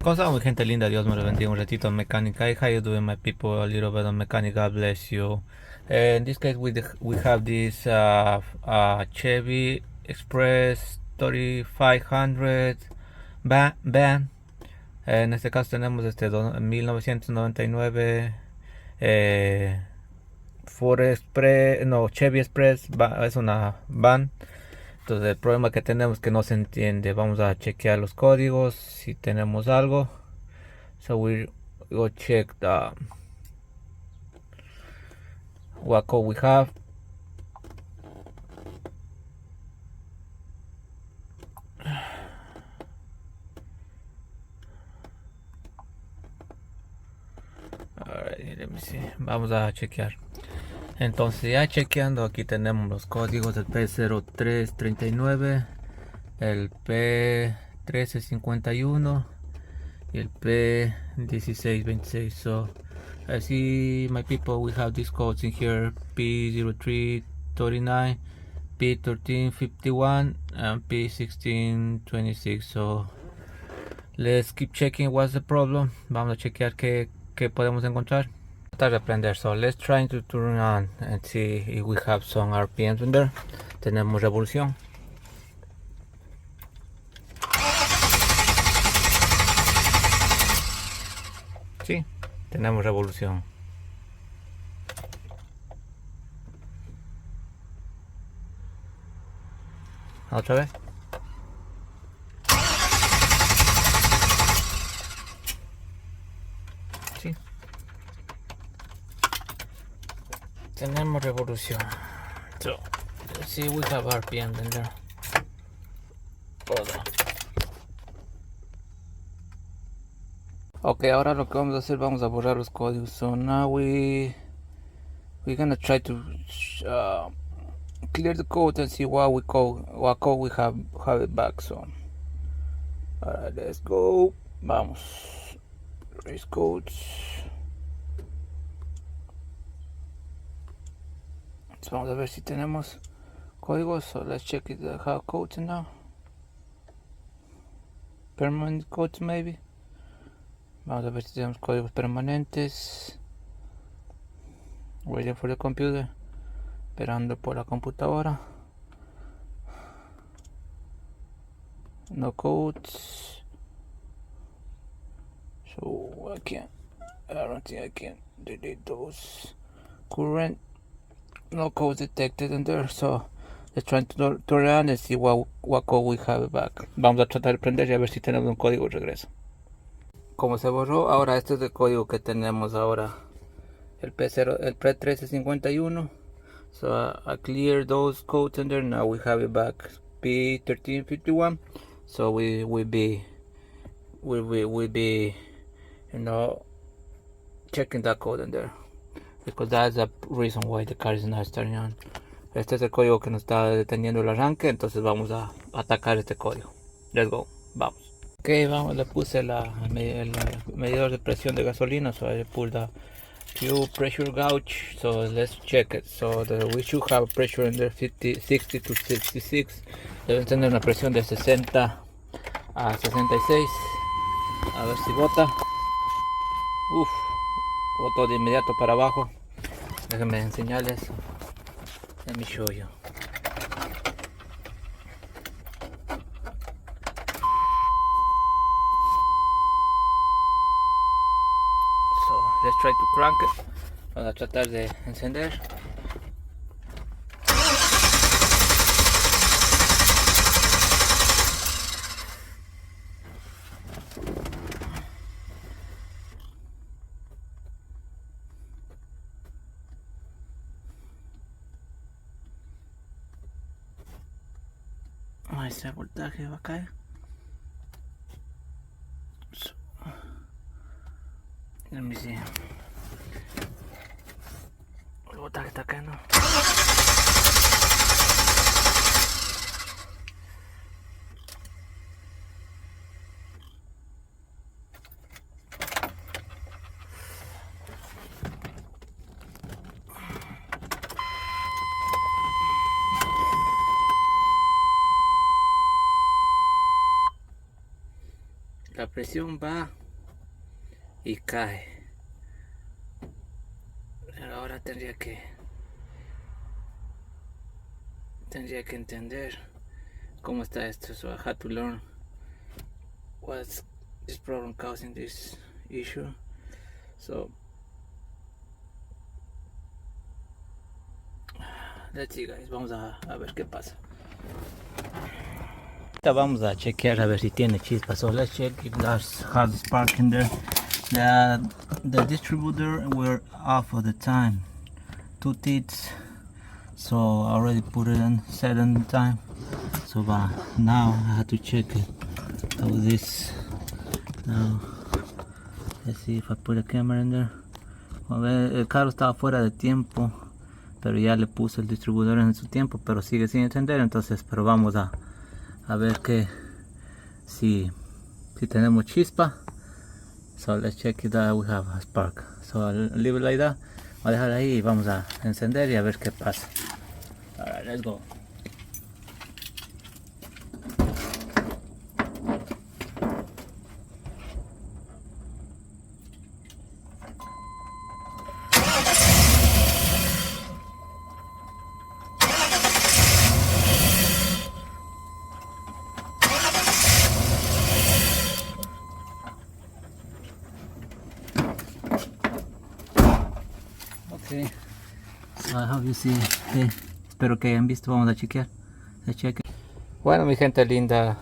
¿Cómo estamos, mi gente linda? Dios me lo bendiga un ratito en mecánica. Hey, how you doing, my people? A little bit on mechanic. God bless you. In this case, we have this Chevy Express 3500 van. En este caso tenemos 1999 Ford Express, no, Chevy Express, es una van. Entonces el problema que tenemos es que no se entiende. Vamos a chequear los códigos si tenemos algo. So we go check what code we have. Alright, let me see. Vamos a chequear. Entonces ya chequeando, aquí tenemos los códigos del P0339, el P1351 y el P1626. So I see, my people, we have these codes in here: P0339, P1351 and P1626. So let's keep checking what's the problem. Vamos a chequear qué podemos encontrar. Tratar de aprender. So let's try to turn on and see if we have some RPMs in there. Tenemos revolución. Sí, tenemos revolución. Otra vez. Sí. Tenemos revolución. So, let's see if we have RPM in there. Hold on. Ok, ahora lo que vamos a hacer, vamos a borrar los códigos. So now we're gonna try to clear the code and see what code we have it back. So alright, let's go. Vamos. Race codes. Entonces vamos a ver si tenemos códigos. So let's check if they have codes now. Permanent codes maybe. Vamos a ver si tenemos códigos permanentes. Waiting for the computer. Esperando por la computadora. No codes. So I don't think I can delete those. Current. No codes detected in there. So let's try to turn around and see what code we have back. Vamos a tratar de prender y a ver si tenemos un código de regreso. Como se borró, ahora este es el código que tenemos ahora. El P1351. So I cleared those codes in there. Now we have it back. P1351. So we'll be checking that code in there, because that's the reason why the car is not starting on. Este es el código que nos está deteniendo el arranque, entonces vamos a atacar este código. Let's go, vamos. Ok, vamos, le puse el medidor de presión de gasolina, so I pulled the fuel pressure gauge, so let's check it. So we should have pressure in there 60 to 66. Deben tener una presión de 60 a 66. A ver si bota. Uf, botó de inmediato para abajo. Déjenme enseñarles. Let me show you. So let's try to crank it. Vamos a tratar de encender. Ese voltaje va a caer. So, let me see. El voltaje está cayendo. la presión va y cae. Pero ahora tendría que entender cómo está esto. So I had to learn what's this problem causing this issue. So let's see, guys, vamos a ver qué pasa. Ahorita vamos a chequear a ver si tiene chispas. So let's check if that has spark in there. The distributor were off all the time. 2 teeth. So I already put it in, set in the time. So now I have to check it. How this now. Let's see if I put a camera in there. A ver, el carro estaba fuera de tiempo, pero ya le puse el distribuidor en su tiempo, pero sigue sin encender. Entonces, pero vamos a ver que si tenemos chispa. So let's check if we have a spark. So I'll leave it like that. Voy a dejar ahí y vamos a encender y a ver qué pasa. Alright, let's go. Okay, so I hope you see. Okay. Espero que hayan visto. Vamos a chequear. Bueno, mi gente linda,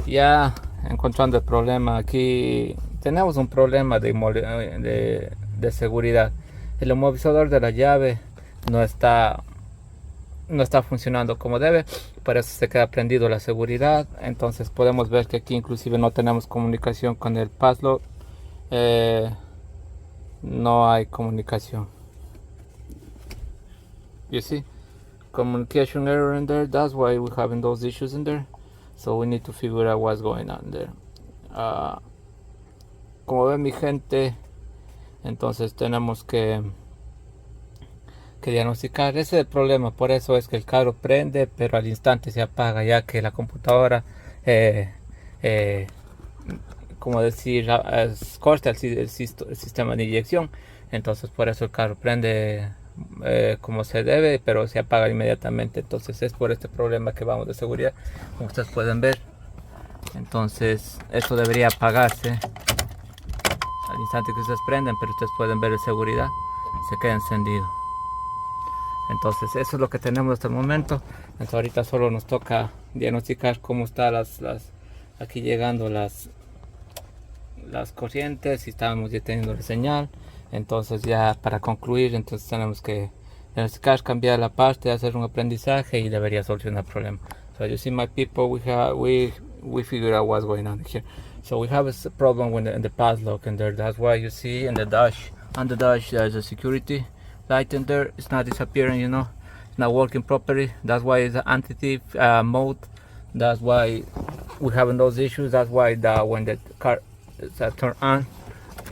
ya encontrando el problema. Aquí tenemos un problema de seguridad. El inmovilizador de la llave no está funcionando como debe, por eso se queda prendido la seguridad. Entonces podemos ver que aquí inclusive no tenemos comunicación con el padlock. No hay comunicación. You see, communication error in there. That's why we're having those issues in there. So we need to figure out what's going on there. Como ven mi gente, entonces tenemos que diagnosticar. Ese es el problema. Por eso es que el carro prende, pero al instante se apaga, ya que la computadora como decir, corta el sistema de inyección. Entonces por eso el carro prende como se debe, pero se apaga inmediatamente. Entonces es por este problema que vamos de seguridad, como ustedes pueden ver. Entonces esto debería apagarse al instante que ustedes prenden, pero ustedes pueden ver de seguridad, se queda encendido. Entonces eso es lo que tenemos hasta el momento. Entonces ahorita solo nos toca diagnosticar cómo está aquí llegando las corrientes, si estamos ya teniendo la señal. Entonces ya para concluir, entonces tenemos que diagnosticar, cambiar la parte, hacer un aprendizaje y debería solucionar el problema. So you see my people, we figured out what's going on here. So we have a problem in the padlock in there. That's why you see in the dash, on the dash there's a security light in there. It's not disappearing, you know, it's not working properly. That's why it's an anti-thief mode. That's why we're having those issues. That's why when the car is turned on,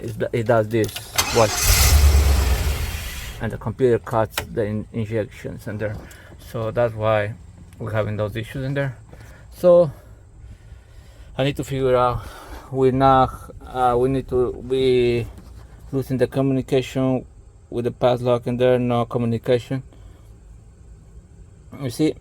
it does this. Watch. And the computer cuts the injections in there. So that's why we're having those issues in there. So I need to figure out. We need to be losing the communication with the padlock in there. No communication. You see.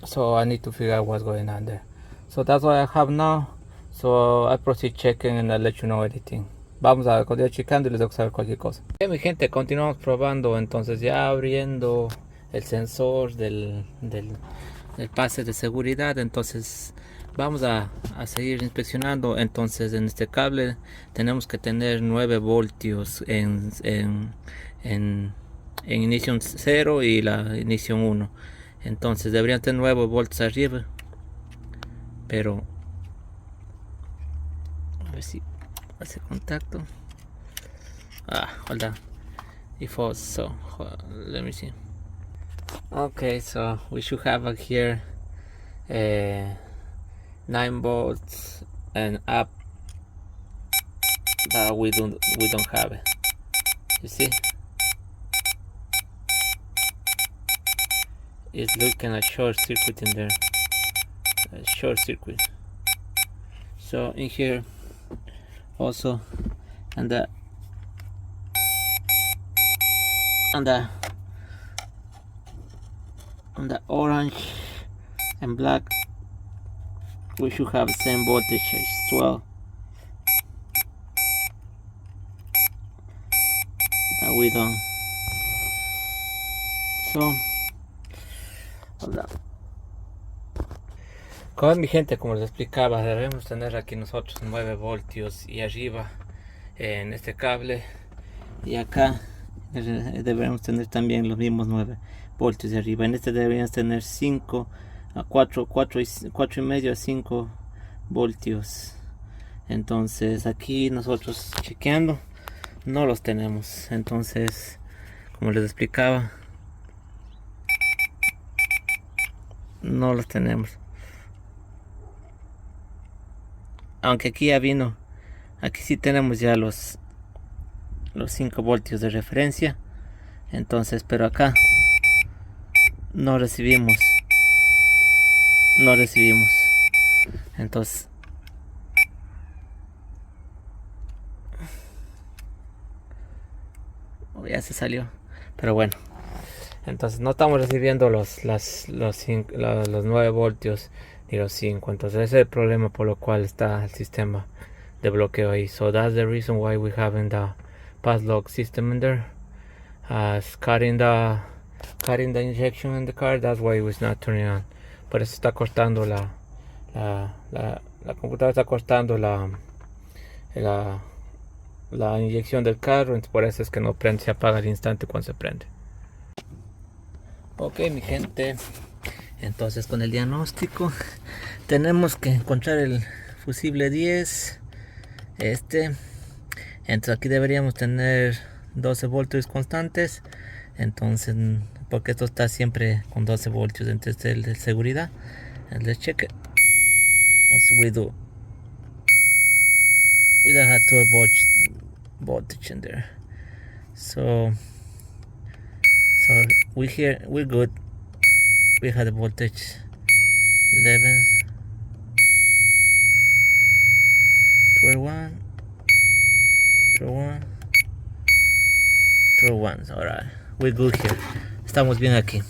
So I need to figure out what's going on there. So that's what I have now. So I proceed checking and I'll let you know everything. Vamos a continuar checando y les dejo saber cualquier cosa. Bien, mi gente, continuamos probando. Entonces ya abriendo el sensor del pase de seguridad. Entonces vamos a seguir inspeccionando. Entonces en este cable tenemos que tener 9 voltios en inicio 0 y la inicio 1. Entonces deberían tener 9 volts arriba, pero a ver si hace contacto. Hold on. If also, let me see. Okay, so we should have here 9 volts and up, but we don't have it. You see, it's looking a short circuit in there, a short circuit. So in here also, and the orange and black we should have the same voltage as well, but we don't. So con mi gente, como les explicaba, debemos tener aquí nosotros 9 voltios y arriba en este cable, y acá debemos tener también los mismos 9 voltios de arriba. En este deberíamos tener 5 a 4 y medio a 5 voltios. Entonces aquí nosotros chequeando no los tenemos. Entonces, como les explicaba, no los tenemos. Aunque aquí ya vino, aquí sí tenemos ya los 5 voltios de referencia. Entonces, pero acá no recibimos. Entonces, ya se salió, pero bueno, entonces no estamos recibiendo los 9 voltios ni los 5. Entonces ese es el problema por lo cual está el sistema de bloqueo ahí. So that's the reason why we having the pass lock system in there, cutting the injection in the car. That's why it was not turning on. Por eso está cortando la computadora, está cortando la inyección del carro. Por eso es que no prende, se apaga al instante cuando se prende. Ok, mi gente, entonces con el diagnóstico tenemos que encontrar el fusible 10. Entonces aquí deberíamos tener 12 voltios constantes. Entonces, porque esto está siempre con 12 voltios, entonces el de seguridad. Let's check it. We don't have 12 voltage in there. So we're good. We had the voltage 11, 21, 12. Alright, we're good here. Estamos bien aquí.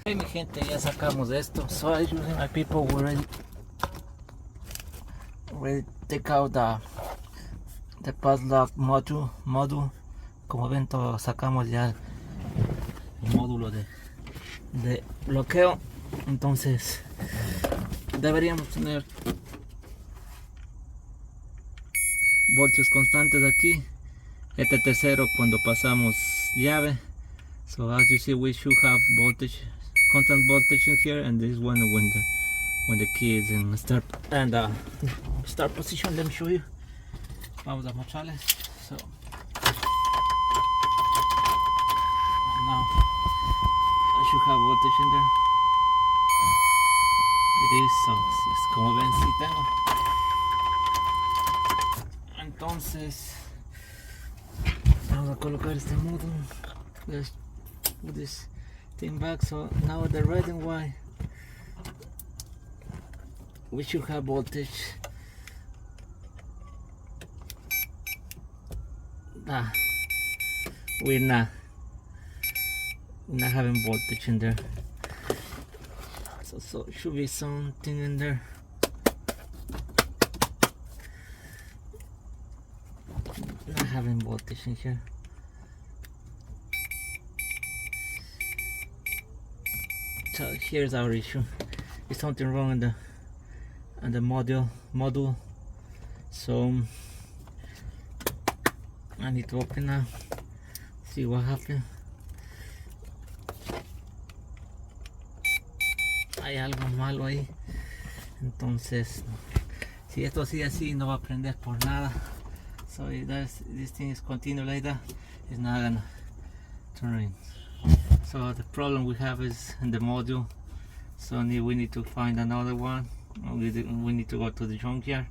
Okay, mi gente, ya sacamos esto. So as usually my people were ready to take out the pass lock module. Como ven, todo sacamos ya el módulo de bloqueo. Entonces deberíamos tener voltios constantes aquí. Este tercero cuando pasamos llave. So as you see, we should have constant voltage in here, and this one when the key is in start position. Let me show you. Vamos a mostrarles. So now I should have voltage in there. It is, so como ven, sí tengo. Entonces vamos a colocar este módulo. Let's put this thing back. So now the red and white, we should have voltage. We're not having voltage in there. So it should be something in there. Not having voltage in here. So here's our issue. There's something wrong in the module. So I need to open now, see what happened. Hay algo malo ahí. Entonces, si esto sigue así, no va a prender por nada. So if this thing is continue like that, it's not gonna turn in. So the problem we have is in the module. So we need to find another one. We need to go to the junkyard,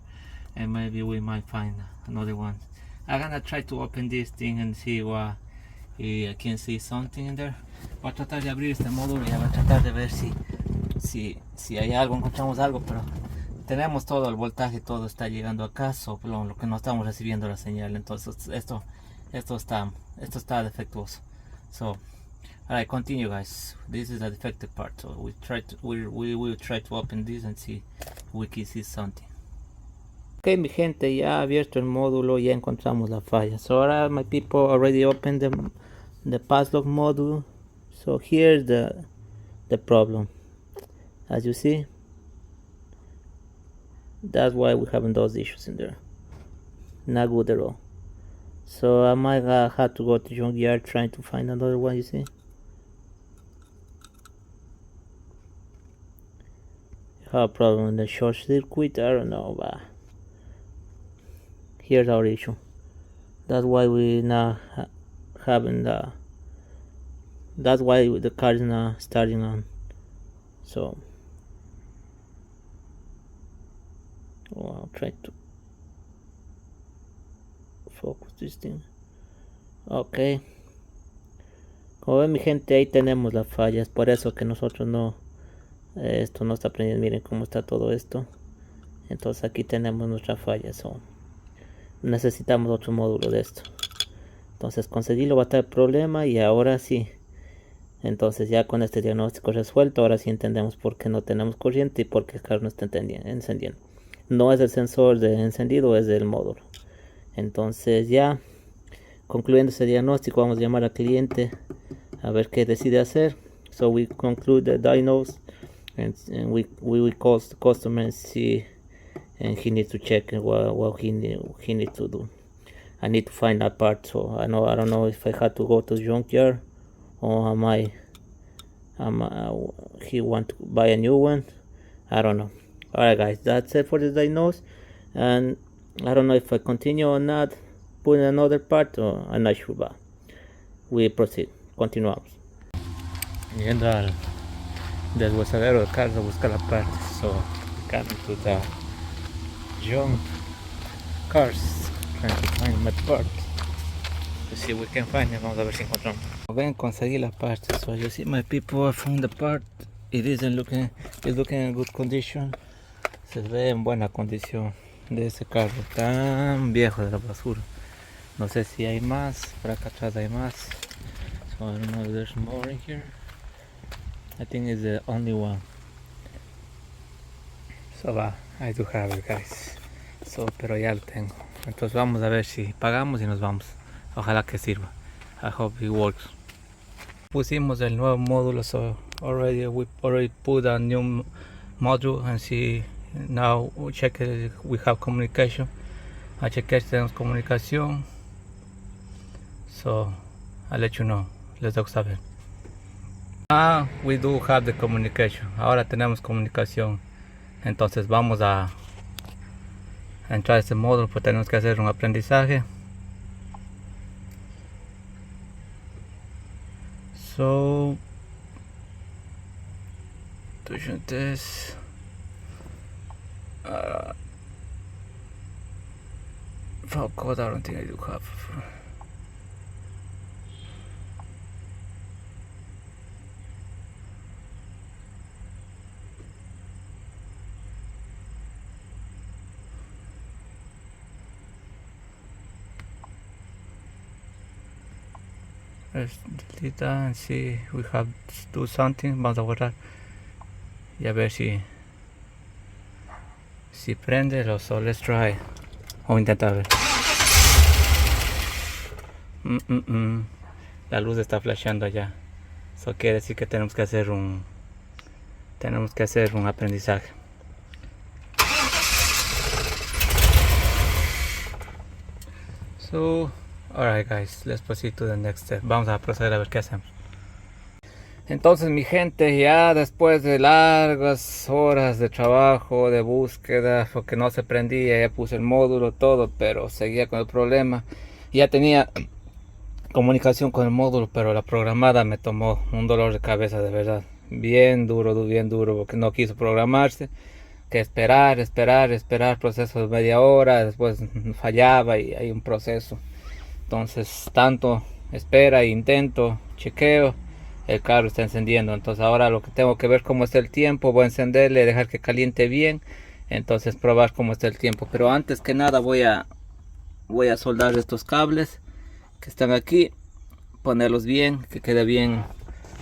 and maybe we might find another one. I'm gonna try to open this thing and see what I can see something in there. Voy a tratar de abrir este módulo y voy a tratar de ver si hay algo, encontramos algo, pero tenemos todo el voltaje, todo está llegando acá, lo que no estamos recibiendo la señal, entonces esto está defectuoso. So alright, continue guys. This is the defective part, so we will try to open this and see if we can see something. Ok, mi gente, ya abierto el módulo, ya encontramos la falla. So ahora my people already opened the passlog module. So here's the problem. As you see, that's why we're having those issues in there. Not good at all. So I might have to go to junkyard trying to find another one, you see. Have a problem in the short circuit, I don't know, but here's our issue. That's why we not having that's why the car is not starting on. So I'll try to focus this thing. Ok, como ven mi gente, ahí tenemos las fallas. Por eso que nosotros esto no está prendiendo. Miren cómo está todo esto. Entonces aquí tenemos nuestra falla. Necesitamos otro módulo de esto. Entonces conseguirlo va a estar el problema. Y ahora sí, entonces ya con este diagnóstico resuelto, ahora sí entendemos por qué no tenemos corriente y por qué el carro no está encendiendo. No es el sensor de encendido, es del módulo. Entonces ya concluyendo ese diagnóstico, vamos a llamar al cliente a ver qué decide hacer. So we conclude the diagnose and we will call the customer and see, and he needs to check what he needs to do. I need to find that part, so I don't know if I had to go to the junkyard or he want to buy a new one. I don't know. Alright guys, that's it for the diagnose, and I don't know if I continue or not putting another part, or I'm not sure, but we proceed. Continuamos. Yendo al deshuesadero de carros a buscar la parte. So coming to the junk cars, trying to find my part. To see if we can find it. Vamos a ver si encontramos. Ven, conseguí la parte. So you see my people, I found the part. It's looking in good condition. Se ve en buena condición de ese carro tan viejo de la basura. No sé si hay más, por acá atrás hay más. So I don't know if there's more in here. I think it's the only one. So I do have it guys. So, pero ya lo tengo. Entonces vamos a ver si pagamos y nos vamos. Ojalá que sirva. I hope it works. Pusimos el nuevo módulo, so we already put a new module and see. Now we check if we have communication. I check if tenemos comunicación. So I'll let you know. Les dejo saber. We do have the communication. Ahora tenemos comunicación. Entonces vamos a entrar a este módulo, pues tenemos que hacer un aprendizaje. So doing this. For code, I don't think I do have. Let's delete that and see we have to do something. Vamos a borrar y a ver si prende. So let's try. Vamos a intentar ver. La luz está flasheando allá. Eso quiere decir que tenemos que hacer un aprendizaje. So alright guys, let's proceed to the next step. Vamos a proceder a ver qué hacemos. Entonces mi gente, ya después de largas horas de trabajo, de búsqueda, porque no se prendía, ya puse el módulo, todo, pero seguía con el problema. Ya tenía comunicación con el módulo, pero la programada me tomó un dolor de cabeza de verdad. Bien duro, porque no quiso programarse. Que esperar, proceso de media hora, después fallaba y hay un proceso. Entonces tanto espera, intento, chequeo, el carro está encendiendo. Entonces ahora lo que tengo que ver cómo está el tiempo, voy a encenderle, dejar que caliente bien. entonces probar cómo está el tiempo. Pero antes que nada voy a soldar estos cables que están aquí, ponerlos bien, que quede bien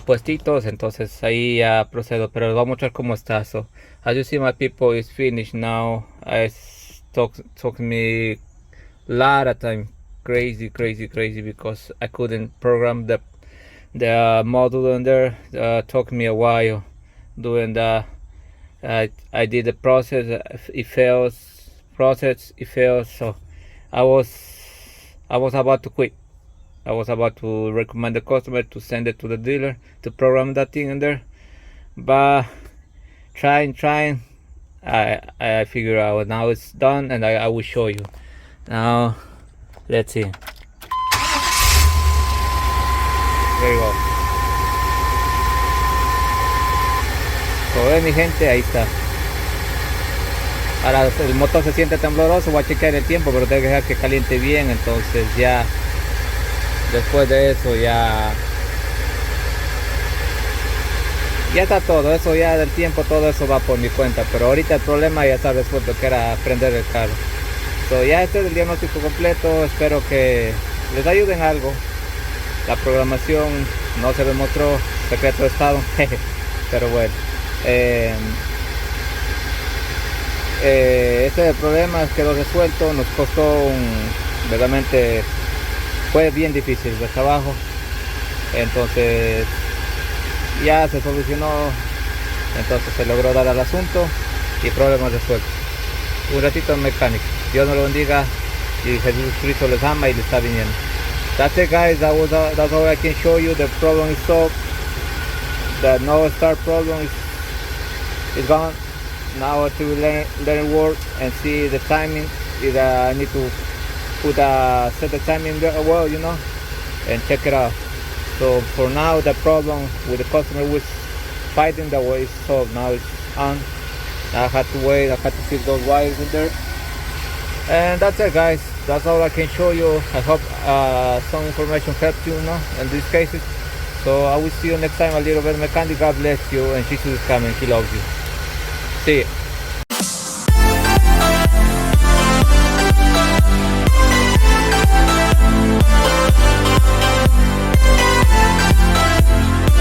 puestitos, entonces ahí ya procedo, pero les voy a mostrar cómo está. So as you see, my people, is finished now. I took me lot of time, crazy because I couldn't program the module in there. Took me a while doing the I did the process. It fails, so I was about to quit. I was about to recommend the customer to send it to the dealer to program that thing in there, but trying, I figure out now it's done, and I will show you. Now, let's see. There you go. Como ven, mi gente, ahí está. Ahora el motor se siente tembloroso, voy a chequear el tiempo, pero tengo que dejar que caliente bien, entonces ya después de eso ya está todo, eso ya del tiempo, todo eso va por mi cuenta, pero ahorita el problema ya está resuelto, que era prender el carro. So, ya este es el diagnóstico completo, espero que les ayude en algo. La programación no se demostró, secreto de estado, pero bueno. Este es el problema, quedó resuelto, nos costó verdaderamente fue bien difícil el trabajo, entonces ya se solucionó, entonces se logró dar al asunto y problema resuelto. Un ratito en mecánico, Dios nos lo bendiga y Jesús Cristo les ama y les está viniendo. That's it, guys. That's all I can show you. The problem is solved. The no start problem is gone. Now to learn work and see the timing. I need to set the timing well, you know, and check it out. So for now, the problem with the customer was fighting that way is solved. Now it's on. I had to wait. I had to fix those wires in there. And that's it, guys. That's all I can show you. I hope some information helped you, in these cases. So I will see you next time. A little bit mechanic. God bless you, and Jesus is coming. He loves you. See ya.